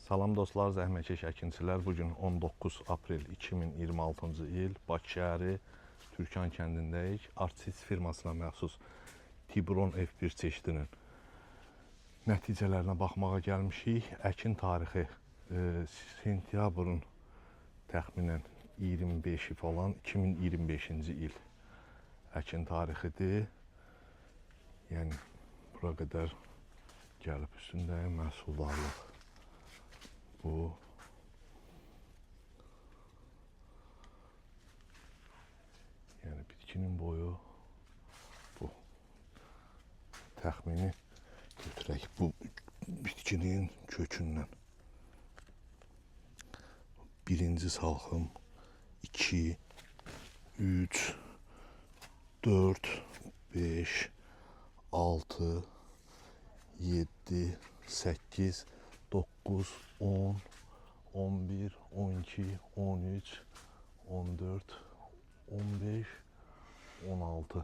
Salam dostlar, zəhmətkeş əkinçilər. Bugün 19 aprel 2026-cı il Bakı şəhəri Türkan kəndindəyik. Artist firmasına məxsus Tibron F1 çeşidinin nəticələrinə baxmağa gəlmişik. Əkin tarixi sentyabrın təxminən 25-i falan 2025-ci il əkin tarixidir. Yəni bura qədər gəlib üstündəyim məhsuldarlıq. Bu yəni bitkinin boyu bu. Təxmini götürək bu bitkinin kökündən. Birinci salxım 2, 3, 4, 5, 6, 7, 8, 9, 10, 11, 12, 13, 14, 15, 16.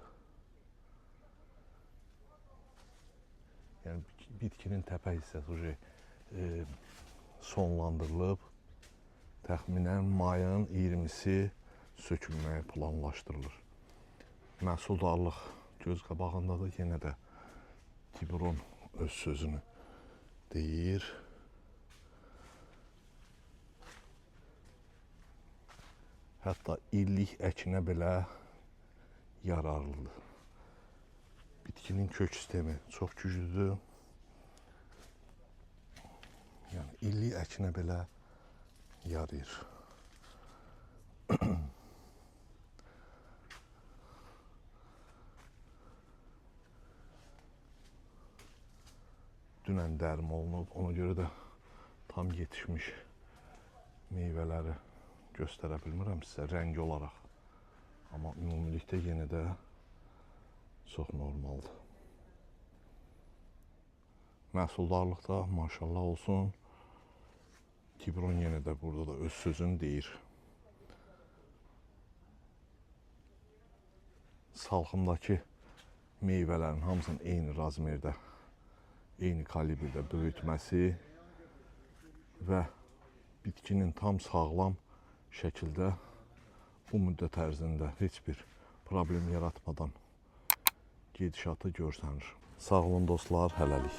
Yəni bitkinin təpə hissəsi sonlandırılıb. Təxminən mayın 20-si sökülməyə planlaşdırılır. Məhsuldarlıq göz qabağındadır. Yenə də Tibron öz sözünü deyir. Hətta illik əkinə belə yararlıdır. Bitkinin kök sistemi çox güclüdür. Yəni illik əkinə belə yarayır. Dünən dərim olunub, ona görə də tam yetişmiş meyvələri göstərə bilmirəm sizə rəng olaraq. Amma ümumilikdə yenə də çox normaldır. Məhsuldarlıqda maşallah olsun. Tibron yenə də burada da öz sözünü deyir. Salxımdakı meyvələrin hamısının eyni razmerdə, eyni kalibrdə böyütməsi və bitkinin tam sağlam şəkildə bu müddət ərzində heç bir problem yaratmadan gedişatı görsənir. Sağ olun dostlar, hələlik.